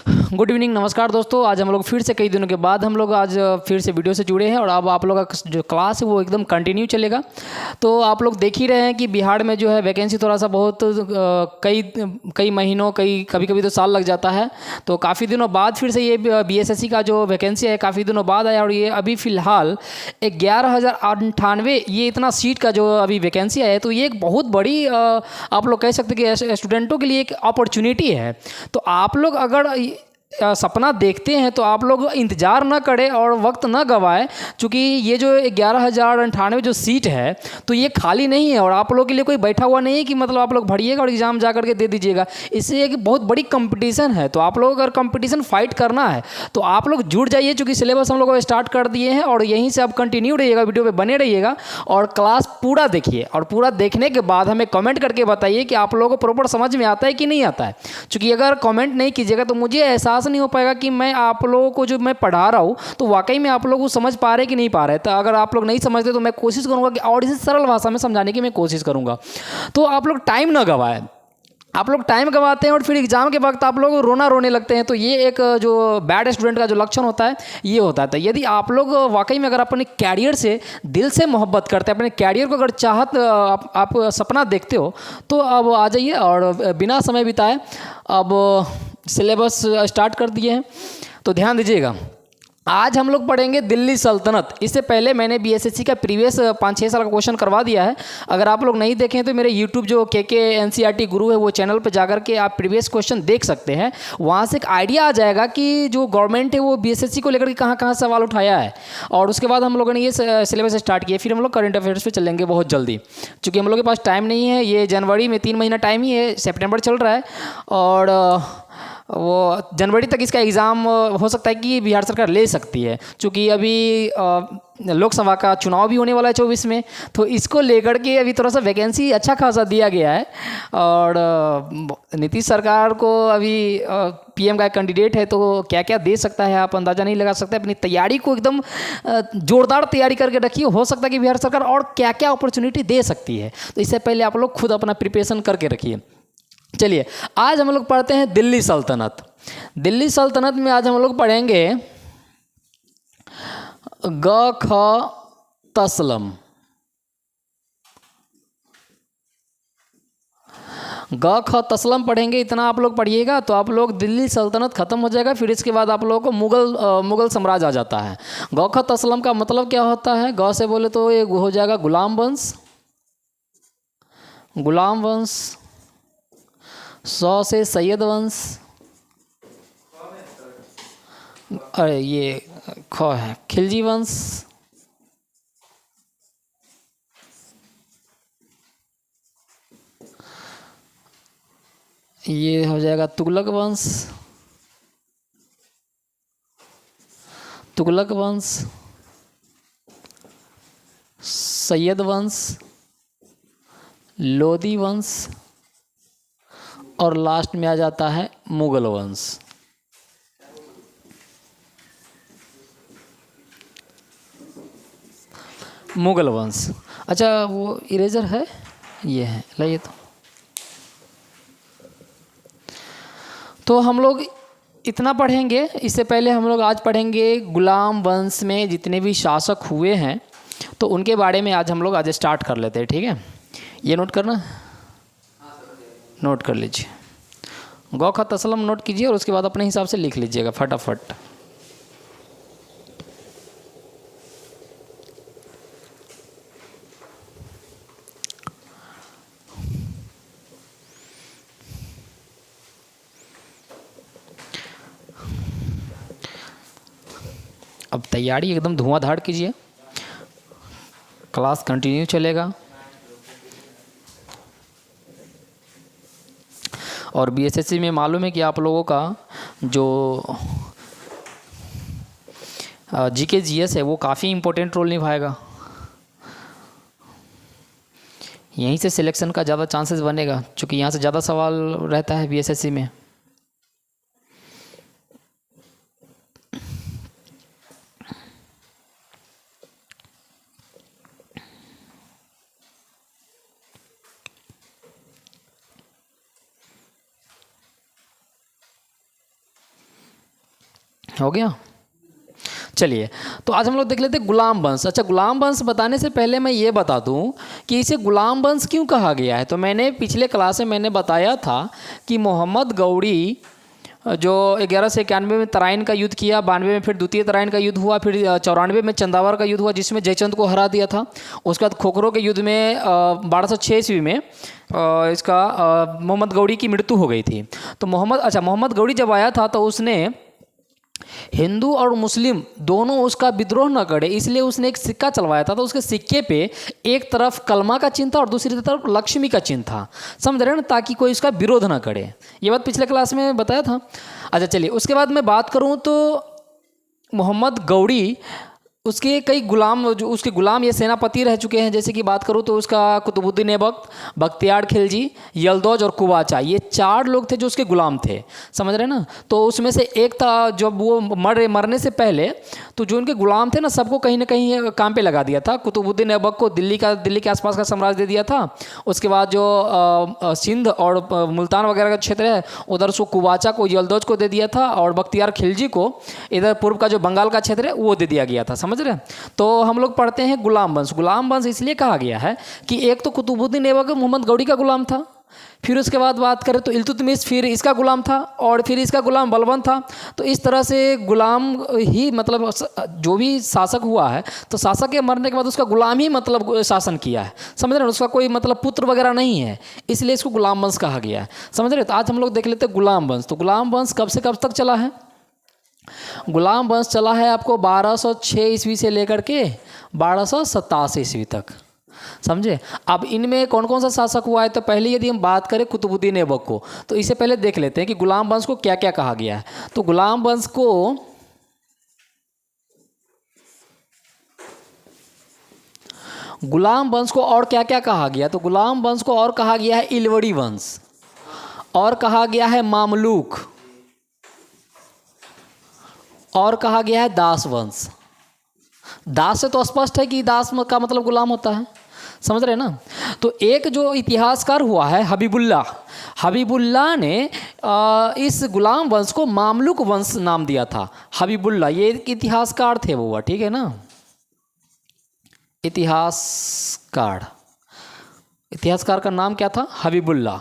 Good evening, नमस्कार दोस्तों। आज हम लोग फिर से कई दिनों के बाद हम लोग आज फिर से वीडियो से जुड़े हैं और अब आप लोग का जो क्लास है वो एकदम कंटिन्यू चलेगा। तो आप लोग देख ही रहे हैं कि बिहार में जो है वैकेंसी थोड़ा सा बहुत कई कई महीनों कभी कभी तो साल लग जाता है। तो काफ़ी दिनों बाद फिर से ये बीएसएससी का जो वैकेंसी है काफ़ी दिनों बाद आया और ये अभी फ़िलहाल 11,098 ये इतना सीट का जो अभी वैकेंसी है। तो ये एक बहुत बड़ी आप लोग कह सकते हैं कि स्टूडेंटों के लिए एक अपॉर्चुनिटी है। तो आप लोग अगर सपना देखते हैं तो आप लोग इंतज़ार ना करें और वक्त ना गवाएं, क्योंकि ये जो 11,098 जो सीट है तो ये खाली नहीं है और आप लोगों के लिए कोई बैठा हुआ नहीं है कि मतलब आप लोग भरिएगा और एग्ज़ाम जा करके दे दीजिएगा। इससे एक बहुत बड़ी कंपटीशन है। तो आप लोग अगर कंपटीशन फाइट करना है तो आप लोग जुड़ जाइए, क्योंकि सिलेबस हम लोग स्टार्ट कर दिए हैं और यहीं से आप कंटिन्यू रहिएगा, वीडियो पे बने रहिएगा और क्लास पूरा देखिए। और पूरा देखने के बाद हमें कमेंट करके बताइए कि आप लोगों को प्रॉपर समझ में आता है कि नहीं आता है। क्योंकि अगर कमेंट नहीं कीजिएगा तो मुझे एहसास नहीं हो पाएगा कि मैं आप लोगों को जो मैं पढ़ा रहा हूँ तो वाकई में आप लोग वो समझ पा रहे कि नहीं पा रहे। तो अगर आप लोग नहीं समझते तो मैं कोशिश करूँगा कि और इसे सरल भाषा में समझाने की मैं कोशिश करूँगा। तो आप लोग टाइम ना गवाएं। आप लोग टाइम गवाते हैं और फिर एग्जाम के वक्त आप लोग रोने लगते हैं। तो ये एक जो बैड स्टूडेंट का जो लक्षण होता है ये होता है। तो यदि आप लोग वाकई में अगर अपने कैरियर से दिल से मोहब्बत करते हैं, अपने कैरियर को अगर आप सपना देखते हो तो अब आ जाइए और बिना समय बिताए अब सिलेबस स्टार्ट कर दिए हैं। तो ध्यान दीजिएगा, आज हम लोग पढ़ेंगे दिल्ली सल्तनत। इससे पहले मैंने बीएसएससी का प्रीवियस 5-6 साल का क्वेश्चन करवा दिया है। अगर आप लोग नहीं देखें तो मेरे यूट्यूब जो के एनसीईआरटी गुरु है वो चैनल पर जाकर के आप प्रीवियस क्वेश्चन देख सकते हैं। वहाँ से एक आइडिया आ जाएगा कि जो गवर्नमेंट है वो बीएसएससी को लेकर के कहाँ कहाँ सवाल उठाया है। और उसके बाद हम लोगों ने ये सिलेबस स्टार्ट किया। फिर हम लोग करंट अफेयर्स पर चलेंगे बहुत जल्दी, क्योंकि हम लोग के पास टाइम नहीं है। ये जनवरी में 3 महीना टाइम ही है, सितंबर चल रहा है और वो जनवरी तक इसका एग्ज़ाम हो सकता है कि बिहार सरकार ले सकती है, क्योंकि अभी लोकसभा का चुनाव भी होने वाला है 24 में। तो इसको लेकर के अभी थोड़ा सा वैकेंसी अच्छा खासा दिया गया है। और नीतीश सरकार को अभी पीएम का कैंडिडेट है तो क्या क्या दे सकता है आप अंदाज़ा नहीं लगा सकते। अपनी तैयारी को एकदम जोरदार तैयारी करके रखिए। हो सकता है कि बिहार सरकार और क्या क्या अपॉर्चुनिटी दे सकती है। तो इससे पहले आप लोग खुद अपना प्रिपरेशन करके रखिए। चलिए, आज हम लोग पढ़ते हैं दिल्ली सल्तनत। दिल्ली सल्तनत में आज हम लोग पढ़ेंगे ग ख तसलम। ग ख तसलम पढ़ेंगे, इतना आप लोग पढ़िएगा तो आप लोग दिल्ली सल्तनत खत्म हो जाएगा। फिर इसके बाद आप लोगों को मुगल साम्राज्य आ जाता है। ग ख तसलम का मतलब क्या होता है? ग से बोले तो ये हो जाएगा गुलाम वंश, गुलाम वंश। सौ से सैयद वंश, अरे ये ख है खिलजी वंश। ये हो जाएगा तुगलक वंश, तुगलक वंश, सैयद वंश, लोदी वंश और लास्ट में आ जाता है मुगल वंश। मुगल वंश। अच्छा, वो इरेजर है, ये है, लाइए। तो हम लोग इतना पढ़ेंगे। इससे पहले हम लोग आज पढ़ेंगे गुलाम वंश में जितने भी शासक हुए हैं तो उनके बारे में आज हम लोग आज स्टार्ट कर लेते हैं। ठीक है, ये नोट करना, नोट कर लीजिए। गौ ख तसलम नोट कीजिए और उसके बाद अपने हिसाब से लिख लीजिएगा फटाफट। अब तैयारी एकदम धुआंधार कीजिए, क्लास कंटिन्यू चलेगा। और बीएसएससी में मालूम है कि आप लोगों का जो जीके जीएस है वो काफ़ी इम्पोर्टेंट रोल निभाएगा। यहीं से सिलेक्शन का ज़्यादा चांसेस बनेगा, क्योंकि यहाँ से ज़्यादा सवाल रहता है बीएसएससी में। हो गया। चलिए, तो आज हम लोग देख लेते हैं गुलाम वंश। अच्छा, गुलाम वंश बताने से पहले मैं ये बता दूं कि इसे गुलाम वंश क्यों कहा गया है। तो मैंने पिछले क्लास में मैंने बताया था कि मोहम्मद गौरी जो 1191 में तराइन का युद्ध किया, 92 में फिर द्वितीय तराइन का युद्ध हुआ, फिर 94 में चंदावर का युद्ध हुआ जिसमें जयचंद को हरा दिया था। उसके बाद खोखरो के युद्ध में 1206 ईस्वी में इसका मोहम्मद गौरी की मृत्यु हो गई थी। तो मोहम्मद गौरी जब आया था तो उसने हिंदू और मुस्लिम दोनों उसका विद्रोह न करे, इसलिए उसने एक सिक्का चलवाया था। तो उसके सिक्के पे एक तरफ कलमा का चिन्ह था और दूसरी तरफ लक्ष्मी का चिन्ह था, समझ रहे हैं ना, ताकि कोई उसका विरोध ना करे। ये बात पिछले क्लास में बताया था। अच्छा चलिए, उसके बाद मैं बात करूं तो मोहम्मद गौरी उसके कई गुलाम, जो उसके गुलाम ये सेनापति रह चुके हैं। जैसे कि बात करूँ तो उसका कुतुबुद्दीन ऐबक, बख्तियार खिलजी, यलदौज और कुवाचा, ये 4 लोग थे जो उसके गुलाम थे, समझ रहे हैं ना। तो उसमें से एक था, जब वो मरने से पहले तो जो उनके गुलाम थे ना, सबको कहीं ना कहीं काम पे लगा दिया था। कुतुबुद्दीन ऐबक को दिल्ली के आसपास का साम्राज्य दे दिया था। उसके बाद जो सिंध और मुल्तान वगैरह का क्षेत्र है उधर उसको कुवाचा को, यलदौज को दे दिया था, और बख्तियार खिलजी को इधर पूर्व का जो बंगाल का क्षेत्र है वो दे दिया गया था, समझ रहे हैं। तो हम लोग पढ़ते हैं गुलाम वंश। गुलाम वंश इसलिए कहा गया है कि एक तो कुतुबुद्दीन ऐबक मोहम्मद गौरी का गुलाम था, फिर उसके बाद बात करें तो इल्तुतमिश फिर इसका गुलाम था, और फिर इसका गुलाम बलबन था। तो इस तरह से गुलाम ही मतलब जो भी शासक हुआ है तो शासक के मरने के बाद उसका गुलाम ही मतलब शासन किया है, समझ रहे हैं। उसका कोई मतलब पुत्र वगैरह नहीं है, इसलिए इसको गुलाम वंश कहा गया है, समझ रहे हैं। तो आज हम लोग देख लेते हैं गुलाम वंश। तो गुलाम वंश कब से कब तक चला है। गुलाम वंश चला है आपको 1206 ईस्वी से लेकर के 1287 ईस्वी तक, समझे। अब इनमें कौन कौन सा शासक हुआ है। तो पहले यदि हम बात करें कुतुबुद्दीन ऐबक को, तो इससे पहले देख लेते हैं कि गुलाम वंश को क्या क्या कहा गया है। तो गुलाम वंश को और क्या क्या कहा गया। तो गुलाम वंश को और कहा गया है इलवड़ी वंश, और कहा गया है मामलूक, और कहा गया है दास वंश। दास से तो स्पष्ट है कि दास का मतलब गुलाम होता है, समझ रहे हैं ना। तो एक जो इतिहासकार हुआ है हबीबुल्लाह ने इस गुलाम वंश को मामलुक वंश नाम दिया था। हबीबुल्लाह ये एक इतिहासकार थे वो, ठीक है ना, इतिहासकार का नाम क्या था, हबीबुल्लाह।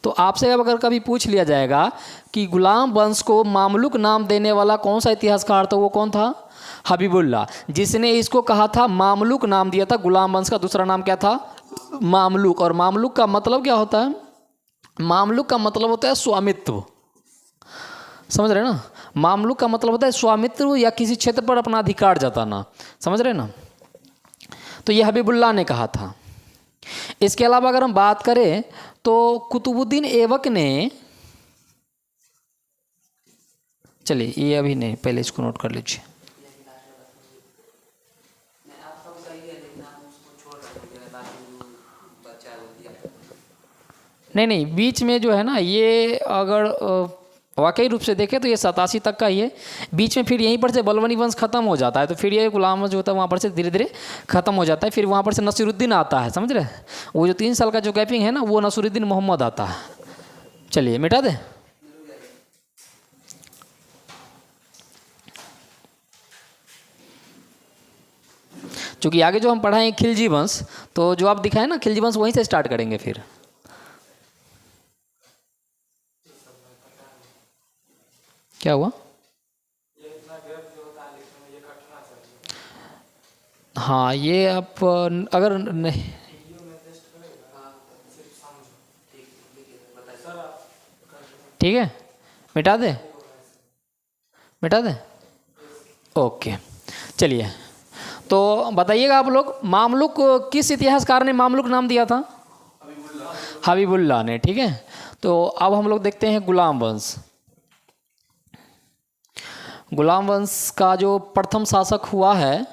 तो आपसे अगर कभी पूछ लिया जाएगा कि गुलाम वंश को मामलुक नाम देने वाला कौन सा इतिहासकार, तो वो कौन था, हबीबुल्लाह, जिसने इसको कहा था मामलुक नाम दिया था। गुलाम वंश का दूसरा नाम क्या था, मामलुक। और मामलुक का मतलब क्या होता है, मामलुक का मतलब होता है स्वामित्व, समझ रहे हैं ना। मामलुक का मतलब होता है स्वामित्व या किसी क्षेत्र पर अपना अधिकार जताना, समझ रहे हैं ना। तो ये हबीबुल्लाह ने कहा था। इसके अलावा अगर हम बात करें तो कुतुबुद्दीन ऐबक ने, चलिए ये अभी नहीं, पहले इसको नोट कर लीजिए। नहीं, बीच में जो है ना, ये अगर वाकई रूप से देखें तो ये 87 तक का ही है। बीच में फिर यहीं पर से बलबनी वंश खत्म हो जाता है, तो फिर ये गुलाम वंश जो होता है वहाँ पर से धीरे धीरे खत्म हो जाता है। फिर वहाँ पर से नसीरुद्दीन आता है, समझ रहे हैं। वो जो 3 साल का जो गैपिंग है ना, वो नसीरुद्दीन मोहम्मद आता है। चलिए मिटा दें। चूँकि आगे जो हम पढ़ाएं खिलजी वंश, तो जो आप दिखाए ना खिलजी वंश, वहीं से स्टार्ट करेंगे। फिर क्या हुआ, हाँ ये आप अगर नहीं, ठीक है, मिटा दे, ओके। चलिए, तो बताइएगा आप लोग, मामलुक किस इतिहासकार ने मामलुक नाम दिया था, हबीबुल्लाह ने, ठीक है। तो अब हम लोग देखते हैं गुलाम वंश। गुलाम वंश का जो प्रथम शासक हुआ है,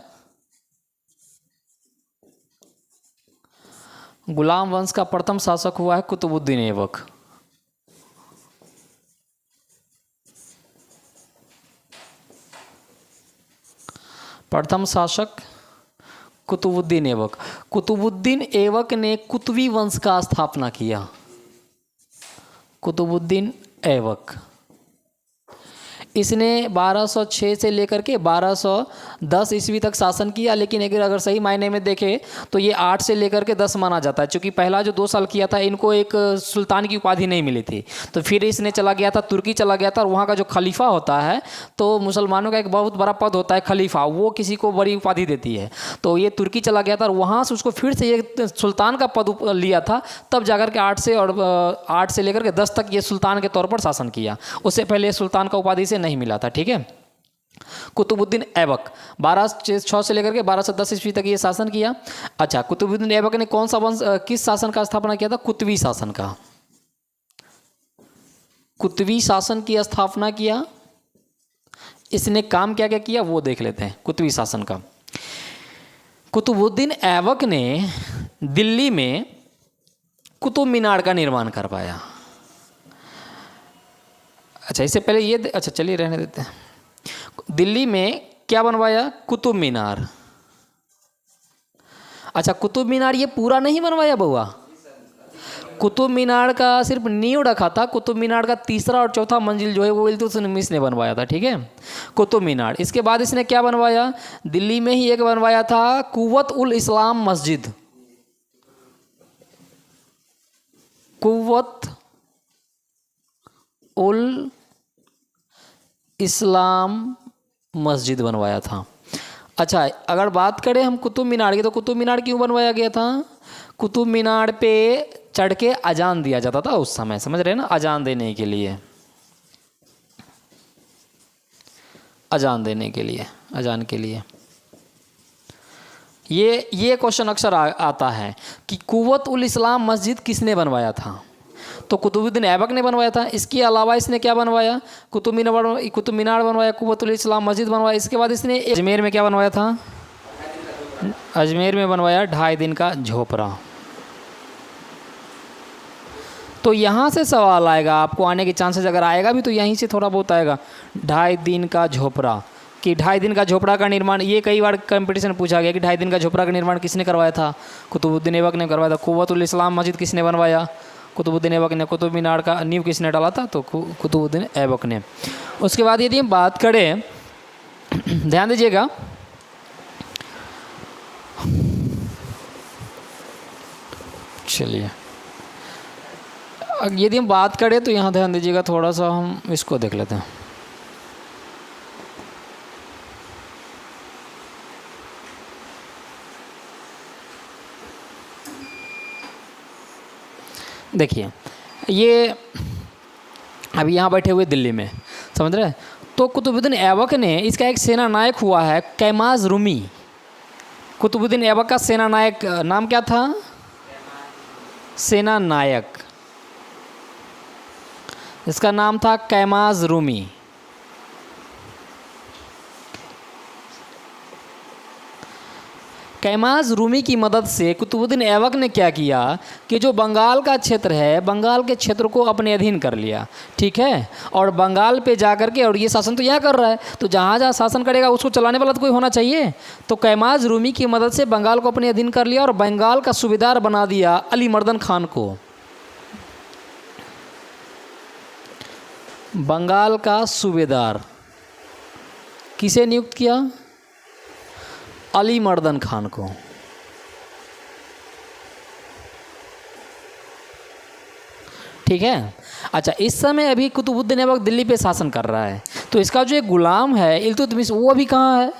गुलाम वंश का प्रथम शासक हुआ है कुतुबुद्दीन ऐबक। प्रथम शासक कुतुबुद्दीन ऐबक। कुतुबुद्दीन ऐबक ने कुतुबी वंश का स्थापना किया। कुतुबुद्दीन ऐबक। इसने 1206 से लेकर के 1210 ईस्वी तक शासन किया, लेकिन अगर सही मायने में देखें तो ये 8 से लेकर के 10 माना जाता है, क्योंकि पहला जो 2 साल किया था इनको एक सुल्तान की उपाधि नहीं मिली थी। तो फिर इसने चला गया था तुर्की चला गया था, और वहाँ का जो खलीफा होता है, तो मुसलमानों का एक बहुत बड़ा पद होता है खलीफा, वो किसी को बड़ी उपाधि देती है। तो ये तुर्की चला गया था और वहाँ से उसको फिर से ये सुल्तान का पद लिया था, तब जाकर के 8 से लेकर के 10 तक ये सुल्तान के तौर पर शासन किया। उससे पहले सुल्तान का उपाधि से नहीं मिला था। ठीक है, कुतुबुद्दीन ऐबक 1206 से लेकर के 1210 ईस्वी तक ये शासन किया। अच्छा, कुतुबुद्दीन ऐबक ने कौन सा वंश, किस शासन का स्थापना किया था? कुतवी शासन का। कुतवी शासन की स्थापना किया। इसने काम क्या क्या किया वो देख लेते हैं कुतवी शासन का। कुतुबुद्दीन ऐबक ने दिल्ली में कुतुब मीनार का निर्माण करवाया। अच्छा, इससे पहले ये अच्छा चलिए रहने देते हैं। दिल्ली में क्या बनवाया? कुतुब मीनार। अच्छा, कुतुब मीनार ये पूरा नहीं बनवाया बउआ, कुतुब मीनार का सिर्फ नींव रखा था। कुतुब मीनार का तीसरा और चौथा मंजिल जो है वो इल्तुतमिश ने बनवाया था। ठीक है, कुतुब मीनार। इसके बाद इसने क्या बनवाया? दिल्ली में ही एक बनवाया था कुव्वत उल इस्लाम मस्जिद। कुव्वत उल इस्लाम मस्जिद बनवाया था। अच्छा, अगर बात करें हम कुतुब मीनार की, तो कुतुब मीनार क्यों बनवाया गया था? कुतुब मीनार पे चढ़ के अजान दिया जाता था उस समय, समझ रहे हैं ना, अजान देने के लिए, अजान देने के लिए, अजान के लिए। ये क्वेश्चन अक्सर आता है कि कुव्वत उल इस्लाम मस्जिद किसने बनवाया था? तो कुतुबुद्दीन ऐबक ने बनवाया था। इसके अलावा इसने क्या बनवाया? कुतुब मीनार बनवाया, कुव्वत उल इस्लाम मस्जिद बनवाया। इसके बाद इसने अजमेर में क्या बनवाया था? अजमेर में बनवाया 2.5 दिन का झोपड़ा। तो यहाँ से सवाल आएगा, आपको आने के चांसेस अगर आएगा भी तो यहीं से थोड़ा बहुत आएगा। 2.5 दिन का झोपड़ा, कि 2.5 दिन का झोपड़ा का निर्माण, ये कई बार कंपटीशन पूछा गया कि 2.5 दिन का झोपड़ा का निर्माण किसने करवाया था? कुतुबुद्दीन ऐबक ने करवाया था। कुव्वत उल इस्लाम मस्जिद किसने बनवाया? कुतुबुद्दीन ऐबक ने। कुतुब मीनार का नींव किसने डाला था? तो कुतुबुद्दीन ऐबक ने। उसके बाद यदि हम बात करें, ध्यान दीजिएगा, चलिए यदि हम बात करें तो यहाँ ध्यान दीजिएगा, थोड़ा सा हम इसको देख लेते हैं। देखिए, ये अभी यहाँ बैठे हुए दिल्ली में, समझ रहे हैं, तो कुतुबुद्दीन ऐबक ने, इसका एक सेना नायक हुआ है कैमाज रूमी। कुतुबुद्दीन ऐबक का सेना नायक नाम क्या था? सेना नायक, इसका नाम था कैमाज रूमी। कैमाज रूमी की मदद से कुतुबुद्दीन ऐबक ने क्या किया कि जो बंगाल का क्षेत्र है, बंगाल के क्षेत्र को अपने अधीन कर लिया। ठीक है, और बंगाल पे जा कर के, और ये शासन तो यहाँ कर रहा है, तो जहाँ जहाँ शासन करेगा उसको चलाने वाला तो कोई होना चाहिए। तो कैमाज रूमी की मदद से बंगाल को अपने अधीन कर लिया और बंगाल का सूबेदार बना दिया अली मर्दन खान को। बंगाल का सूबेदार किसे नियुक्त किया? अली मर्दन खान को। ठीक है, अच्छा, इस समय अभी कुतुबुद्दीन ऐबक दिल्ली पे शासन कर रहा है, तो इसका जो एक गुलाम है इल्तुतमिश, वो अभी कहाँ है?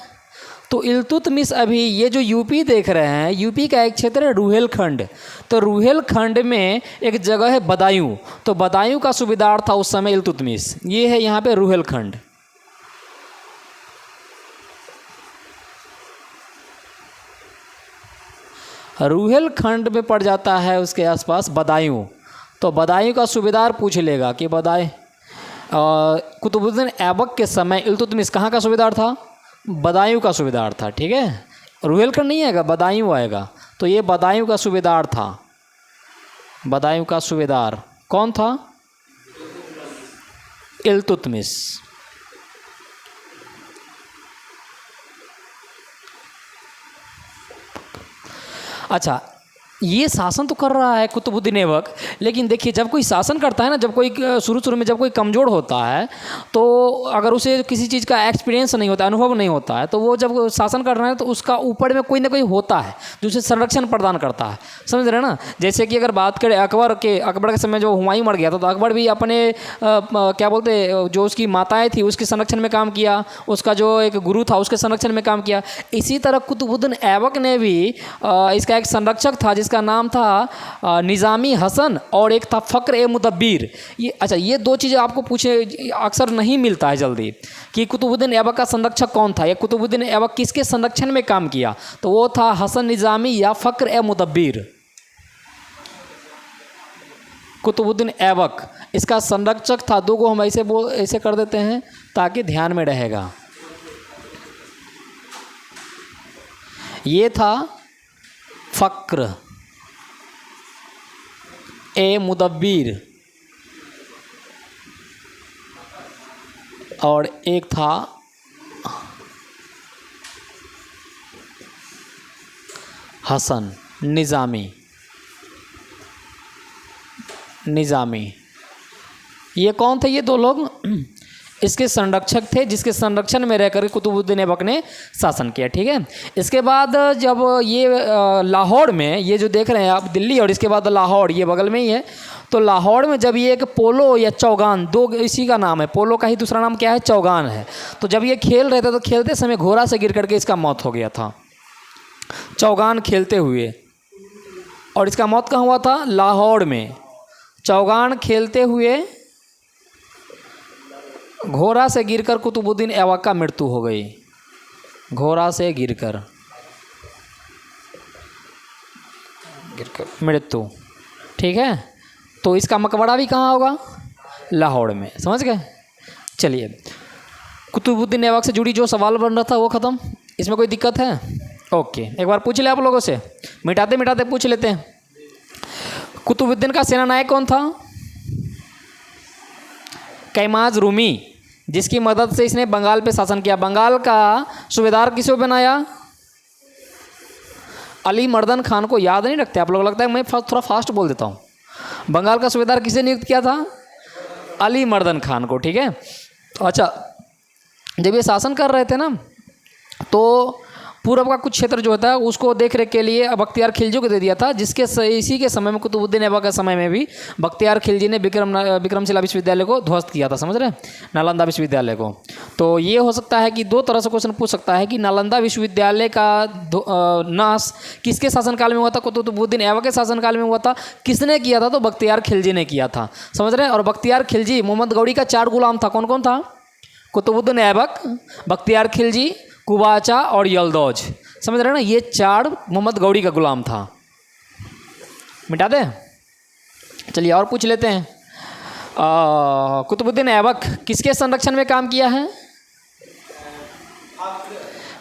तो इल्तुतमिश अभी, ये जो यूपी देख रहे हैं, यूपी का एक क्षेत्र है रुहेलखंड। तो रुहेलखंड में एक जगह है बदायूं, तो बदायूं का सूबेदार था उस समय इल्तुतमिश। ये है यहाँ पे रुहेलखंड। रुहेलखंड में पड़ जाता है उसके आसपास बदायूं। तो बदायूं का सूबेदार पूछ लेगा कि कुतुबुद्दीन ऐबक के समय इल्तुतमिश कहाँ का सूबेदार था? बदायूं का सूबेदार था। ठीक है, रुहेलखंड नहीं आएगा, बदायूं आएगा। तो ये बदायूं का सूबेदार था। बदायूं का सूबेदार कौन था? इल्तुतमिश। अच्छा, ये शासन तो कर रहा है कुतुबुद्दीन ऐबक, लेकिन देखिए जब कोई शासन करता है ना, जब कोई शुरू शुरू में जब कोई कमज़ोर होता है तो अगर उसे किसी चीज़ का एक्सपीरियंस नहीं होता, अनुभव नहीं होता है, तो वो जब शासन कर रहा है तो उसका ऊपर में कोई ना कोई होता है जो उसे संरक्षण प्रदान करता है, समझ रहे हैं ना। जैसे कि अगर बात करें अकबर के समय जो हुमायूं मर गया था तो अकबर भी अपने क्या बोलते जो उसकी माताएँ थी उसके संरक्षण में काम किया, उसका जो एक गुरु था उसके संरक्षण में काम किया। इसी तरह कुतुबुद्दीन ऐबक ने भी इसका एक संरक्षक था जिसका नाम था निज़ामी हसन, और एक था फ़क्र ए मुदब्बिर। ये अच्छा, ये दो चीज़ें आपको पूछे अक्सर नहीं मिलता है जल्दी कि कुतुबुद्दीन ऐबक का संरक्षक कौन था या कुतुबुद्दीन ऐबक किसके संरक्षण में काम किया, तो वो था हसन निज़ामी या फ़क्र ए मुदब्बिर। कुतुबुद्दीन ऐबक इसका संरक्षक था। दो को हम ऐसे कर देते हैं ताकि ध्यान में रहेगा। ये था फ़क्र ए मुदब्बिर और एक था हसन निज़ामी। ये कौन थे? ये दो लोग इसके संरक्षक थे जिसके संरक्षण में रहकर कुतुबुद्दीन ऐबक ने शासन किया, ठीक है। इसके बाद जब ये लाहौर में, ये जो देख रहे हैं आप दिल्ली और इसके बाद लाहौर ये बगल में ही है, तो लाहौर में जब ये एक पोलो या चौगान, दो इसी का नाम है, पोलो का ही दूसरा नाम क्या है, चौगान है। तो जब ये खेल रहे थे तो खेलते समय घोड़ा से गिर करके इसका मौत हो गया था, चौगान खेलते हुए। और इसका मौत कहाँ हुआ था? लाहौर में। चौगान खेलते हुए घोड़ा से गिरकर कुतुबुद्दीन ऐबक का मृत्यु हो गई। घोड़ा से गिरकर मृत्यु, ठीक है। तो इसका मकबरा भी कहाँ होगा? लाहौर में, समझ गए। चलिए, कुतुबुद्दीन ऐबक से जुड़ी जो सवाल बन रहा था वो ख़त्म। इसमें कोई दिक्कत है? ओके, एक बार पूछ ले आप लोगों से, मिटाते मिटाते पूछ लेते हैं। कुतुबुद्दीन का सेनानायक कौन था? कैमाज रूमी, जिसकी मदद से इसने बंगाल पे शासन किया। बंगाल का सूबेदार किसे बनाया? अली मर्दन खान को। याद नहीं रखते आप लोग, लगता है मैं थोड़ा फास्ट बोल देता हूँ। बंगाल का सूबेदार किसे नियुक्त किया था? अली मर्दन खान को, ठीक है। अच्छा, जब ये शासन कर रहे थे ना तो पूरब का कुछ क्षेत्र जो होता है उसको देख रेख के लिए बख्तियार खिलजी को दे दिया था, जिसके इसी के समय में कुतुबुद्दीन ऐबक के समय में भी बख्तियार खिलजी ने विक्रमशिला विश्वविद्यालय को ध्वस्त किया था, समझ रहे हैं, नालंदा विश्वविद्यालय को। तो ये हो सकता है कि दो तरह से क्वेश्चन पूछ सकता है कि नालंदा विश्वविद्यालय का नाश किसके शासनकाल में हुआ था? कुतुबुद्दीन ऐबक के शासनकाल में हुआ था। किसने किया था? तो बख्तियार खिलजी ने किया था, समझ रहे हैं। और बख्तियार खिलजी मोहम्मद गौरी का 4 गुलाम था। कौन कौन था? कुतुबुद्दीन ऐबक, बख्तियार खिलजी, कुबाचा और यलदौज, समझ रहे हैं ना। ये 4 मोहम्मद गौरी का गुलाम था। मिटा दे। चलिए और पूछ लेते हैं। कुतुबुद्दीन ऐबक किसके संरक्षण में काम किया है?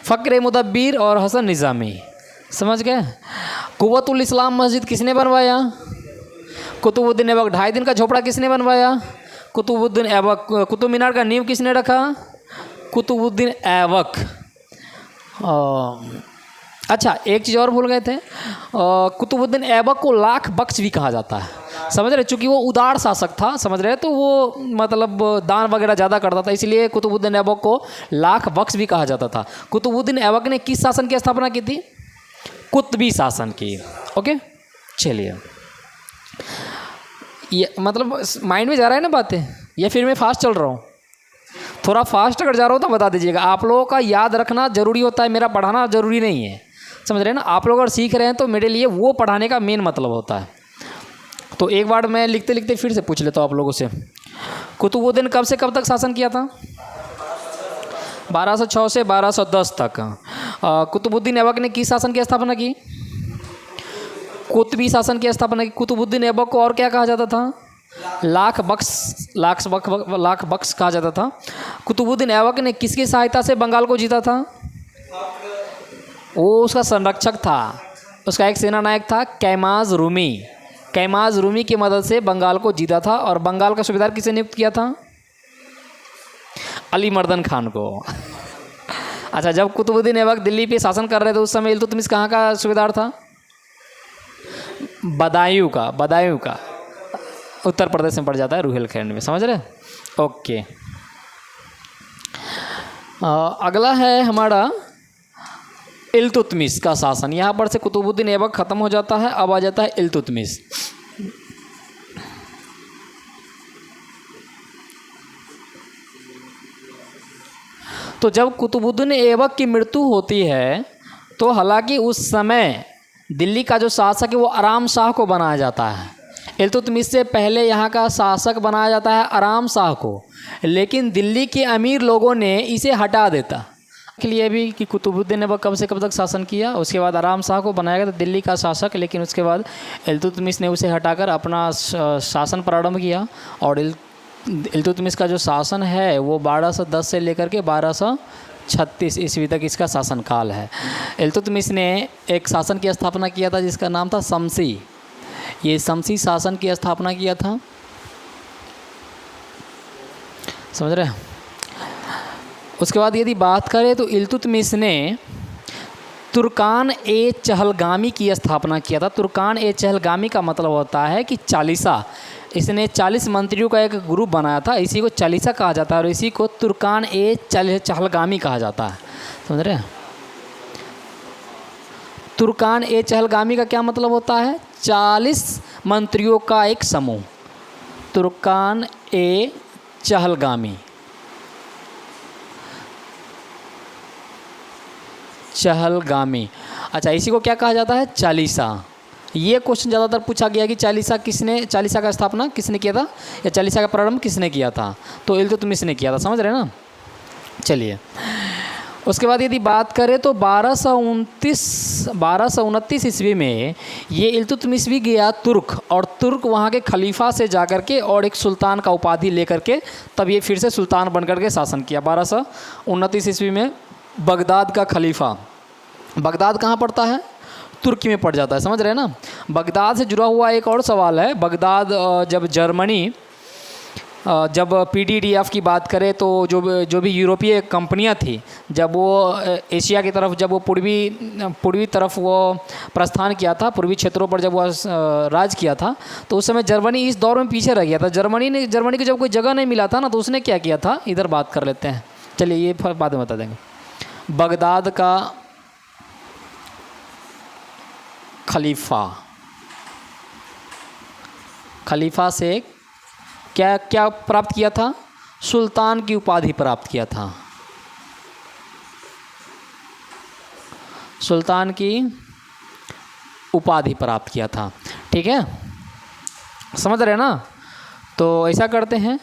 फ़क्र मुदब्बिर और हसन निज़ामी, समझ गए। कुव्वतुल इस्लाम मस्जिद किसने बनवाया? कुतुबुद्दीन ऐबक। 2.5 दिन का झोपड़ा किसने बनवाया? कुतुबुद्दीन ऐबक। कुतुब मीनार का नींव किसने रखा? कुतुबुद्दीन ऐबक। अच्छा, एक चीज़ और भूल गए थे, कुतुबुद्दीन ऐबक को लाख बख्श भी कहा जाता है, समझ रहे, चूँकि वो उदार शासक था, समझ रहे, तो वो मतलब दान वगैरह ज़्यादा करता था, इसलिए कुतुबुद्दीन ऐबक को लाख बख्श भी कहा जाता था। कुतुबुद्दीन ऐबक ने किस शासन की स्थापना की थी? कुतबी शासन की। ओके, चलिए, ये मतलब माइंड में जा रहा है ना बातें, या फिर मैं फास्ट चल रहा हूँ? थोड़ा फास्ट अगर जा रहा हो तो बता दीजिएगा। आप लोगों का याद रखना ज़रूरी होता है, मेरा पढ़ाना ज़रूरी नहीं है, समझ रहे हैं ना। आप लोग अगर सीख रहे हैं तो मेरे लिए वो पढ़ाने का मेन मतलब होता है। तो एक बार मैं लिखते लिखते फिर से पूछ लेता हूँ आप लोगों से। कुतुबुद्दीन कब से कब तक शासन किया था? 1206 से 1210 तक। कुतुबुद्दीन ऐबक ने किस शासन की स्थापना की? कुतबी शासन की स्थापना की। कुतुबुद्दीन ऐबक को और क्या कहा जाता था? लाख बख्श कहा जाता था। कुतुबुद्दीन ऐबक ने किसकी सहायता से बंगाल को जीता था? वो उसका संरक्षक था, उसका एक सेना नायक था कैमाज रूमी। कैमाज रूमी की मदद से बंगाल को जीता था। और बंगाल का सूबेदार किसे नियुक्त किया था? अली मर्दन खान को। अच्छा, जब कुतुबुद्दीन ऐबक दिल्ली पे शासन कर रहे थे उस समय इल्तुतमिश कहाँ का सूबेदार था? बदायूं का उत्तर प्रदेश में पड़ जाता है, रुहेलखंड में, समझ रहे? ओके। अगला है हमारा इल्तुतमिश का शासन। यहाँ पर से कुतुबुद्दीन ऐबक ख़त्म हो जाता है, अब आ जाता है इल्तुतमिश। तो जब कुतुबुद्दीन ऐबक की मृत्यु होती है तो हालांकि उस समय दिल्ली का जो शासक है वो आराम शाह को बनाया जाता है। इल्तुतमिश से पहले यहाँ का शासक बनाया जाता है आराम शाह को, लेकिन दिल्ली के अमीर लोगों ने इसे हटा देता के लिए भी कि कुतुबुद्दीन ऐबक कब से कब तक शासन किया। उसके बाद आराम शाह को बनाया गया था दिल्ली का शासक, लेकिन उसके बाद इल्तुतमिश ने उसे हटाकर अपना शासन प्रारंभ किया। और इल्तुतमिश का जो शासन है वो 1210 से लेकर के 1236 ईस्वी तक इसका शासनकाल है। इल्तुतमिश ने एक शासन की स्थापना किया था जिसका नाम था शमसी। ये शमसी शासन की स्थापना किया था, समझ रहे हैं? उसके बाद यदि बात करें तो इल्तुतमिश ने तुर्कान ए चहलगामी की स्थापना किया था। तुर्कान ए चहलगामी का मतलब होता है कि चालीसा। इसने 40 मंत्रियों का एक ग्रुप बनाया था, इसी को चालीसा कहा जाता है और इसी को तुर्कान ए चहलगामी कहा जाता है, समझ रहे हैं? तुर्कान ए चहलगामी का क्या मतलब होता है? 40 मंत्रियों का एक समूह, तुर्कान ए चहलगामी। चहलगामी, अच्छा, इसी को क्या कहा जाता है? चालीसा। ये क्वेश्चन ज़्यादातर पूछा गया कि चालीसा का स्थापना किसने किया था या चालीसा का प्रारंभ किसने किया था? तो इल्तुतमिश ने किया था, समझ रहे हैं ना? चलिए, उसके बाद यदि बात करें तो 1229 ईस्वी में ये इल्तुतमिश भी गया तुर्क, और तुर्क वहाँ के खलीफा से जाकर के और एक सुल्तान का उपाधि लेकर के तब ये फिर से सुल्तान बनकर के शासन किया। 1229 ईस्वी में बगदाद का खलीफा, बगदाद कहाँ पड़ता है? तुर्की में पड़ जाता है, समझ रहे हैं ना? बगदाद से जुड़ा हुआ एक और सवाल है। बगदाद जब जर्मनी जब PDDF की बात करें तो जो भी यूरोपीय कंपनियां थी, जब वो एशिया की तरफ, जब वो पूर्वी तरफ वो प्रस्थान किया था, पूर्वी क्षेत्रों पर जब वो राज किया था, तो उस समय जर्मनी इस दौर में पीछे रह गया था। जर्मनी को जब कोई जगह नहीं मिला था ना, तो उसने क्या किया था, इधर बात कर लेते हैं, चलिए ये बाद में बता देंगे। बगदाद का खलीफा से क्या क्या प्राप्त किया था? सुल्तान की उपाधि प्राप्त किया था। सुल्तान की उपाधि प्राप्त किया था, ठीक है, समझ रहे हैं ना? तो ऐसा करते हैं,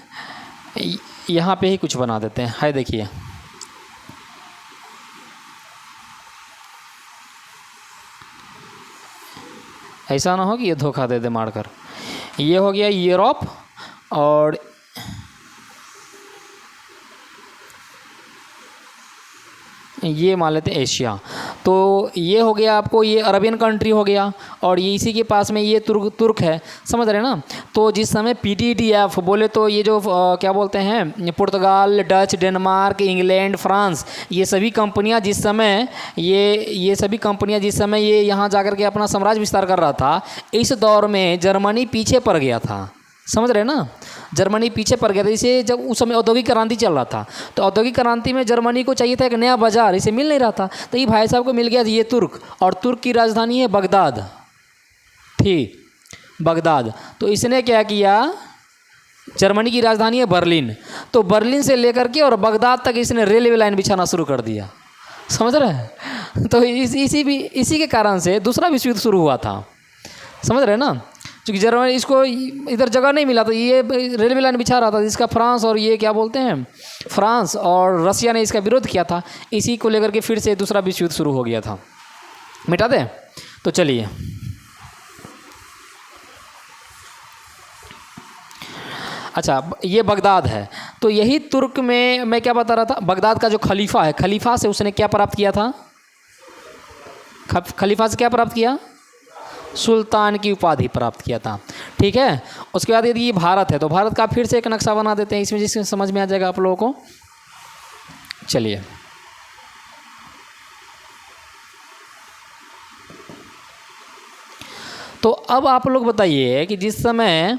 यहाँ पे ही कुछ बना देते हैं। हाय देखिए, ऐसा ना हो कि ये धोखा दे दे मारकर। ये हो गया यूरोप और ये मान लेते हैं एशिया। तो ये हो गया आपको, ये अरबियन कंट्री हो गया, और ये इसी के पास में ये तुर्क है, समझ रहे हैं ना? तो जिस समय PDDF बोले तो ये जो क्या बोलते हैं, पुर्तगाल, डच, डेनमार्क, इंग्लैंड, फ्रांस, ये सभी कंपनियां जिस समय ये यहाँ जाकर के अपना साम्राज्य विस्तार कर रहा था, इस दौर में जर्मनी पीछे पड़ गया था, समझ रहे हैं ना? जर्मनी पीछे पड़ गया था। इसे जब उस समय औद्योगिक क्रांति चल रहा था, तो औद्योगिक क्रांति में जर्मनी को चाहिए था एक नया बाजार, इसे मिल नहीं रहा था, तो ये भाई साहब को मिल गया ये तुर्क, और तुर्क की राजधानी है बगदाद थी, बगदाद। तो इसने क्या किया, जर्मनी की राजधानी है बर्लिन, तो बर्लिन से लेकर के और बगदाद तक इसने रेलवे लाइन बिछाना शुरू कर दिया, समझ रहे हैं? तो इसी के कारण से दूसरा विश्व युद्ध शुरू हुआ था, समझ रहे हैं ना? क्योंकि जर्मनी, इसको इधर जगह नहीं मिला, तो ये रेलवे लाइन बिछा रहा था, जिसका फ्रांस और ये क्या बोलते हैं, फ्रांस और रसिया ने इसका विरोध किया था। इसी को लेकर के फिर से दूसरा विश्व युद्ध शुरू हो गया था। मिटा दें? तो चलिए, अच्छा, ये बगदाद है। तो यही तुर्क में मैं क्या बता रहा था, बगदाद का जो खलीफा है, खलीफा से उसने क्या प्राप्त किया था? खलीफा से क्या प्राप्त किया? सुल्तान की उपाधि प्राप्त किया था, ठीक है। उसके बाद यदि ये भारत है, तो भारत का फिर से एक नक्शा बना देते हैं, इसमें जिससे समझ में आ जाएगा आप लोगों को। चलिए, तो अब आप लोग बताइए कि जिस समय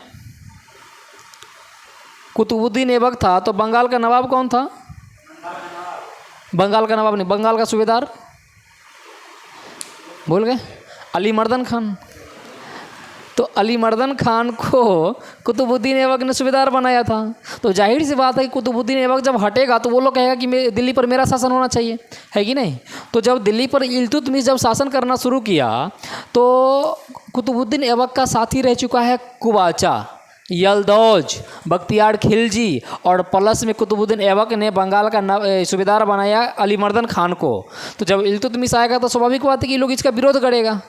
कुतुबुद्दीन ऐबक था तो बंगाल का नवाब कौन था? बंगाल का नवाब नहीं, बंगाल का सूबेदार भूल गए, अली मर्दन खान। तो अली मर्दन खान को कुतुबुद्दीन ऐबक ने सूबेदार बनाया था। तो जाहिर सी बात है कि कुतुबुद्दीन ऐबक जब हटेगा तो वो लोग कहेगा कि दिल्ली पर मेरा शासन होना चाहिए, है कि नहीं? तो जब दिल्ली पर इल्तुतमिश जब शासन करना शुरू किया तो कुतुबुद्दीन ऐबक का साथी रह चुका है कुबाचा, यलदौज, बख्तियार खिलजी और प्लस में कुतुबुद्दीन ऐबक ने बंगाल का सूबेदार बनाया अली मर्दन खान को। तो जब इल्तुतमिश आएगा तो स्वाभाविक बात है कि लोग इसका विरोध करेगा।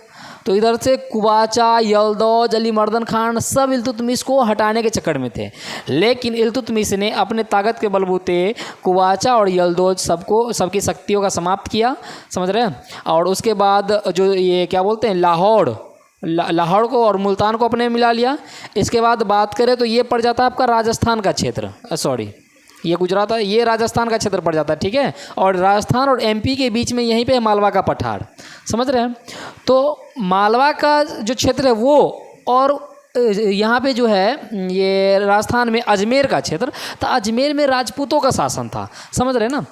तो इधर से कुबाचा, यलदौज, अली मर्दन खान सब इल्तुतमिश को हटाने के चक्कर में थे, लेकिन इल्तुतमिश ने अपने ताकत के बलबूते कुबाचा और यलदौज सबकी शक्तियों का समाप्त किया, समझ रहे हैं? और उसके बाद जो ये क्या बोलते हैं लाहौर को और मुल्तान को अपने में मिला लिया। इसके बाद बात करें तो ये पड़ जाता है आपका राजस्थान का क्षेत्र, सॉरी ये गुजरात है, ये राजस्थान का क्षेत्र पड़ जाता है, ठीक है? और राजस्थान और एमपी के बीच में यहीं पे मालवा का पठार, समझ रहे हैं? तो मालवा का जो क्षेत्र है वो, और यहाँ पे जो है ये राजस्थान में अजमेर का क्षेत्र, तो अजमेर में राजपूतों का शासन था, समझ रहे हैं ना?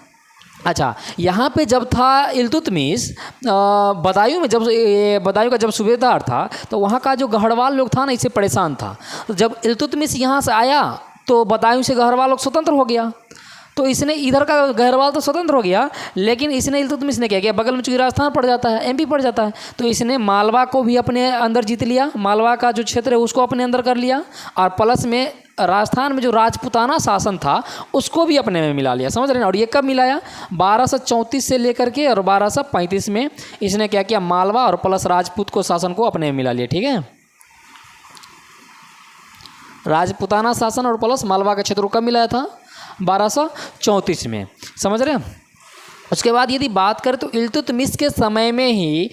अच्छा, यहाँ पे जब था इल्तुतमिश बदायूं का जब सूबेदार था तो वहाँ का जो गढ़वाल लोग था ना इससे परेशान था। तो जब इल्तुतमिश यहाँ से आया तो बदायूं से गढ़वाल लोग स्वतंत्र हो गया। तो इसने इधर का गढ़वाल तो स्वतंत्र हो गया, लेकिन इसने इल्तुतमिश ने क्या किया, बगल में चूँकि राजस्थान पड़ जाता है, एमपी पड़ जाता है, तो इसने मालवा को भी अपने अंदर जीत लिया, मालवा का जो क्षेत्र है उसको अपने अंदर कर लिया, और प्लस में राजस्थान में जो राजपूताना शासन था उसको भी अपने में मिला लिया, समझ रहे हैं? और ये कब मिलाया? 1234 से लेकर के और 1235 में इसने क्या किया, मालवा और प्लस राजपूत को शासन को अपने में मिला लिया, ठीक है? राजपूताना शासन और प्लस मालवा का क्षेत्र को कब मिलाया था? 1234 में, समझ रहे हैं? उसके बाद यदि बात करें तो इल्तुतमिश के समय में ही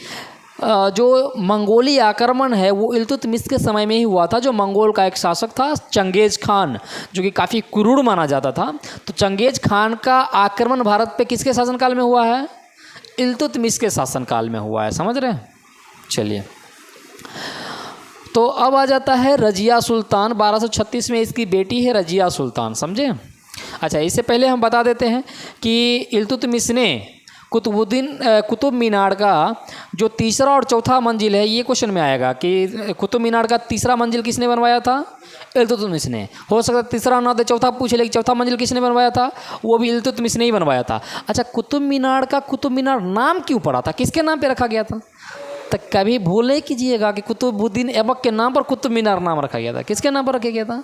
जो मंगोली आक्रमण है वो इल्तुतमिश के समय में ही हुआ था। जो मंगोल का एक शासक था चंगेज खान, जो कि काफ़ी क्रूर माना जाता था, तो चंगेज खान का आक्रमण भारत पे किसके शासनकाल में हुआ है? इल्तुतमिश के शासनकाल में हुआ है, समझ रहे हैं? चलिए, तो अब आ जाता है रजिया सुल्तान। 1236 में इसकी बेटी है रजिया सुल्तान, समझे? अच्छा, इससे पहले हम बता देते हैं कि इल्तुतमिश ने कुतुब मीनार का जो तीसरा और चौथा मंजिल है, ये क्वेश्चन में आएगा कि कुतुब मीनार का तीसरा मंजिल किसने बनवाया था? इल्तुतमिश ने। हो सकता है तीसरा ना दे चौथा पूछ ले कि चौथा मंजिल किसने बनवाया था, वो भी इल्तुतमिश ने ही बनवाया था। अच्छा, कुतुब मीनार का कुतुब मीनार नाम क्यों पड़ा था, किसके नाम पे रखा गया था? तो कभी भूल नहीं कीजिएगा कि कुतुबुद्दीन ऐबक के नाम पर कुतुब मीनार नाम रखा गया था। किसके नाम पर रखा गया था?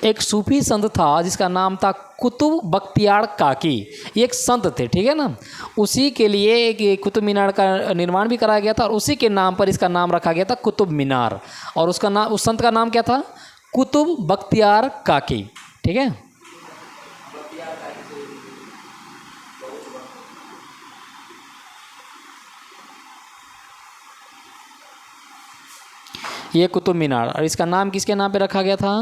एक सूफी संत था जिसका नाम था कुतुब बख्तियार काकी, ये एक संत थे, ठीक है ना? उसी के लिए एक कुतुब मीनार का निर्माण भी कराया गया था और उसी के नाम पर इसका नाम रखा गया था कुतुब मीनार। और उसका नाम, उस संत का नाम क्या था? कुतुब बख्तियार काकी, ठीक है? ये कुतुब मीनार, और इसका नाम किसके नाम पे रखा गया था?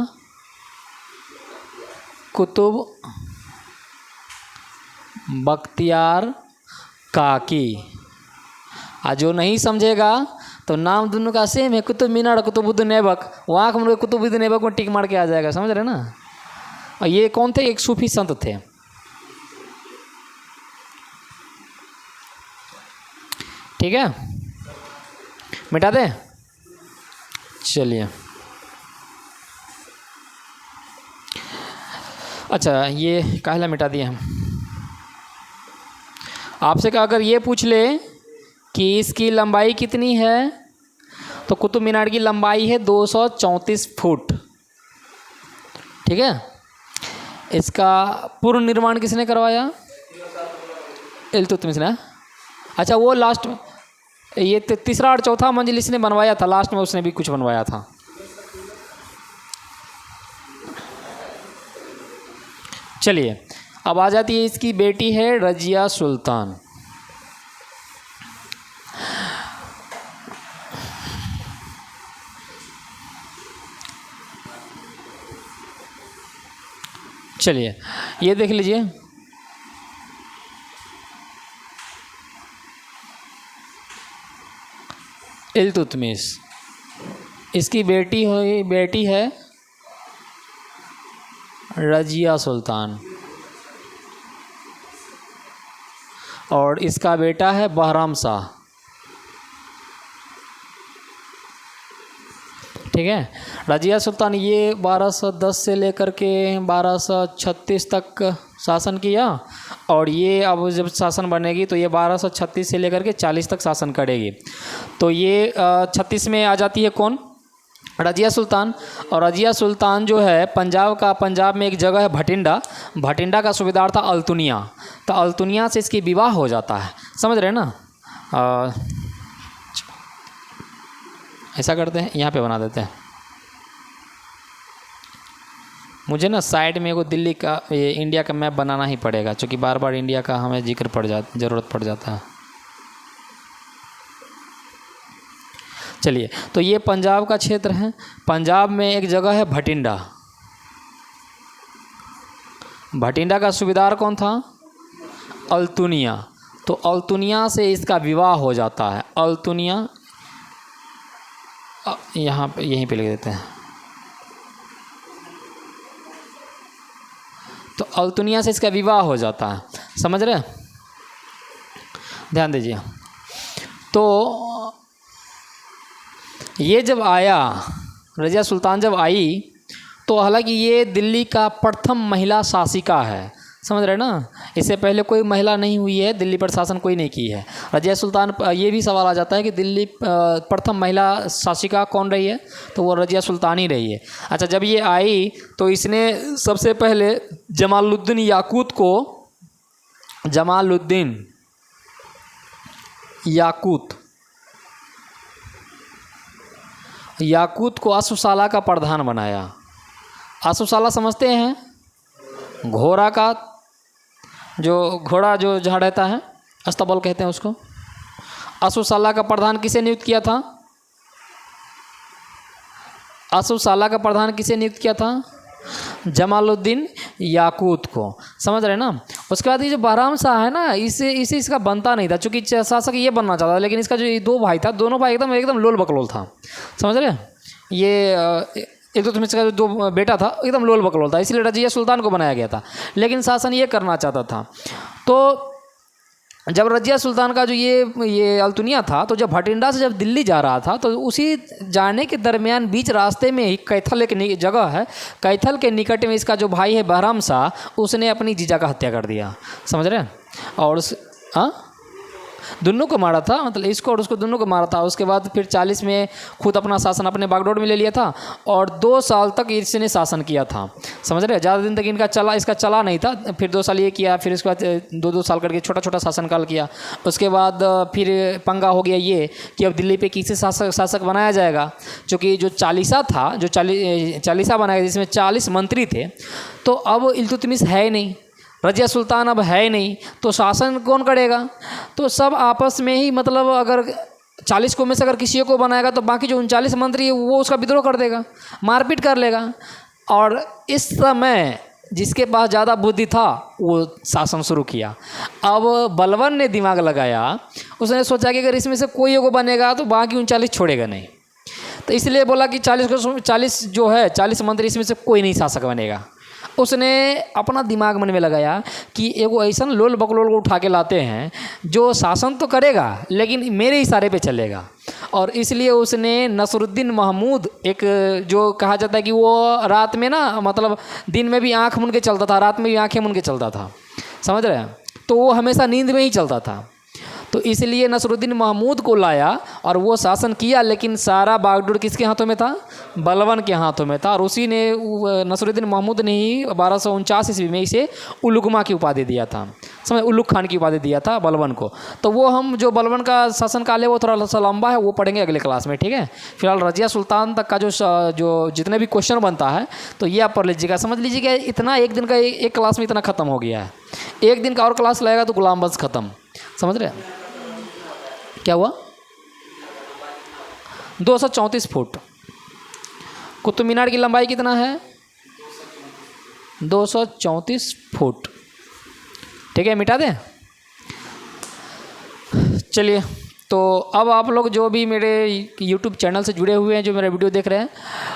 कुतुब बख्तियार काकी। आज जो नहीं समझेगा तो नाम दोनों का सेम है, कुतुब मीनार और कुतुबुद्दीन ऐबक, वहाँ हम लोग कुतुबुद्दीन ऐबक में टिक मार के आ जाएगा, समझ रहे ना? और ये कौन थे? एक सूफी संत थे, ठीक है? मिटा दे, चलिए। अच्छा, ये काहला मिटा दिए हम। आपसे का अगर ये पूछ ले कि इसकी लंबाई कितनी है, तो कुतुब मीनार की लंबाई है 234 फुट, ठीक है? इसका पूर्ण निर्माण किसने करवाया? इल्तुतमिश ने। अच्छा, वो लास्ट में ये तीसरा और चौथा मंजिल इसने बनवाया था, लास्ट में उसने भी कुछ बनवाया था। चलिए, अब आ जाती है इसकी बेटी है रजिया सुल्तान। चलिए, ये देख लीजिए, इल्तुतमिश। इसकी बेटी है रजिया सुल्तान और इसका बेटा है बहराम शाह। ठीक है, रजिया सुल्तान ये 1210 से लेकर के 1236 तक शासन किया और ये अब जब शासन बनेगी तो ये 1236 से लेकर के 40 तक शासन करेगी। तो ये 36 में आ जाती है कौन? रजिया सुल्तान। और रजिया सुल्तान जो है पंजाब में एक जगह है भटिंडा का सूबेदार था अल्तुनिया। तो अल्तुनिया से इसकी विवाह हो जाता है, समझ रहे हैं ना। ऐसा करते हैं, यहाँ पे बना देते हैं। मुझे ना साइड में एगो दिल्ली का इंडिया का मैप बनाना ही पड़ेगा, क्योंकि बार बार इंडिया का हमें ज़रूरत पड़ जाता है। चलिए, तो ये पंजाब का क्षेत्र है। पंजाब में एक जगह है भटिंडा का सूबेदार कौन था? अल्तुनिया। तो अल्तुनिया से इसका विवाह हो जाता है। अल्तुनिया यहाँ पे यहीं पे लिख देते हैं। तो अल्तुनिया से इसका विवाह हो जाता है, समझ रहे हैं? ध्यान दीजिए। तो ये जब आया, रजिया सुल्तान जब आई, तो हालांकि ये दिल्ली का प्रथम महिला शासिका है, समझ रहे ना। इससे पहले कोई महिला नहीं हुई है, दिल्ली पर शासन कोई नहीं की है। रजिया सुल्तान, ये भी सवाल आ जाता है कि दिल्ली प्रथम महिला शासिका कौन रही है, तो वो रजिया सुल्तान ही रही है। अच्छा, जब ये आई तो इसने सबसे पहले जमालुद्दीन याकूत को अश्वशाला का प्रधान बनाया। अश्वशाला समझते हैं? घोड़ा जो जहाँ रहता है, अस्तबल कहते हैं उसको। अश्वशाला का प्रधान किसे नियुक्त किया था? जमालुद्दीन याकूत को, समझ रहे ना। उसके बाद ये जो बहराम शाह है ना, इसे इसका बनता नहीं था, चूँकि शासक ये बनना चाहता था, लेकिन इसका जो ये दो भाई था, दोनों भाई एकदम लोल बकलोल था, समझ रहे। ये इल्तुतमिश का जो दो बेटा था एकदम लोल बकलोल था, इसलिए रजिया सुल्तान को बनाया गया था, लेकिन शासन ये करना चाहता था। तो जब रजिया सुल्तान का जो ये अल्तुनिया था, तो जब भटिंडा से जब दिल्ली जा रहा था, तो उसी जाने के दरमियान बीच रास्ते में ही कैथल एक जगह है, कैथल के निकट में इसका जो भाई है बहराम शाह, उसने अपनी जीजा का हत्या कर दिया, समझ रहे हैं। और दोनों को मारा था, मतलब इसको और उसको दोनों को मारा था। उसके बाद फिर 40 में खुद अपना शासन अपने बागडोर में ले लिया था और 2 साल तक इसने शासन किया था, समझ रहे। ज़्यादा दिन तक इसका चला नहीं था। फिर 2 साल ये किया, फिर उसके बाद 2-2 साल करके छोटा शासनकाल किया। उसके बाद फिर पंगा हो गया ये कि अब दिल्ली पे किसे शासक बनाया जाएगा, क्योंकि जो चालीसा था, जो चालीसा बनाया जिसमें 40 मंत्री थे, तो अब इल्तुतमिश है ही नहीं, रजिया सुल्तान अब है ही नहीं, तो शासन कौन करेगा? तो सब आपस में ही, मतलब अगर 40 को में से अगर किसी को बनाएगा तो बाकी जो 39 मंत्री है वो उसका विद्रोह कर देगा, मारपीट कर लेगा। और इस समय जिसके पास ज़्यादा बुद्धि था वो शासन शुरू किया। अब बलवन ने दिमाग लगाया, उसने सोचा कि अगर इसमें से कोई को बनेगा तो बाकी 39 छोड़ेगा नहीं, तो इसलिए बोला कि 40 मंत्री इसमें से कोई नहीं शासक बनेगा। उसने अपना दिमाग मन में लगाया कि एगो ऐसा लोल बकलोल को उठा के लाते हैं जो शासन तो करेगा लेकिन मेरे इशारे पे चलेगा। और इसलिए उसने नसरुद्दीन महमूद, एक जो कहा जाता है कि वो रात में ना, मतलब दिन में भी आँख मूंद के चलता था, रात में भी आँखें मूंद के चलता था, समझ रहे हैं। तो वो हमेशा नींद में ही चलता था। तो इसलिए नसरुद्दीन महमूद को लाया और वो शासन किया, लेकिन सारा बागडोर किसके हाथों में था? बलवन के हाथों में था। और उसी ने, नसरुद्दीन महमूद ने ही 1249 ईस्वी में इसे उलुगमा की उपाधि दिया था, समझ, उल्लुग खान की उपाधि दिया था बलवन को। तो वो हम जो बलवन का शासनकाल है वो थोड़ा सा लंबा है, वो पढ़ेंगे अगले क्लास में, ठीक है। फिलहाल रजिया सुल्तान तक का जो जितने भी क्वेश्चन बनता है तो ये आप पढ़ लीजिएगा, समझ लीजिएगा। इतना एक दिन का एक क्लास में इतना ख़त्म हो गया है। एक दिन का और क्लास लगेगा तो गुलाम वंश ख़त्म, समझ रहे हैं। क्या हुआ? 234 फुट। कुतुब मीनार की लंबाई कितना है? 234 फुट, ठीक है, मिटा दें। चलिए तो अब आप लोग जो भी मेरे यूट्यूब चैनल से जुड़े हुए हैं, जो मेरा वीडियो देख रहे हैं,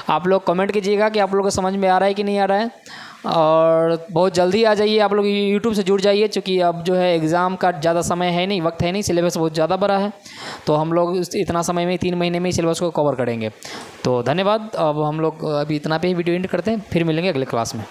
आप लोग कमेंट कीजिएगा कि आप लोगों को समझ में आ रहा है कि नहीं आ रहा है। और बहुत जल्दी आ जाइए आप लोग यूट्यूब से जुड़ जाइए, क्योंकि अब जो है एग्ज़ाम का ज़्यादा समय है नहीं, वक्त है नहीं, सिलेबस बहुत ज़्यादा बड़ा है। तो हम लोग इतना समय में 3 महीने में ही सिलेबस को कवर करेंगे। तो धन्यवाद। अब हम लोग अभी इतना पे ही वीडियो एंड करते हैं, फिर मिलेंगे अगले क्लास में।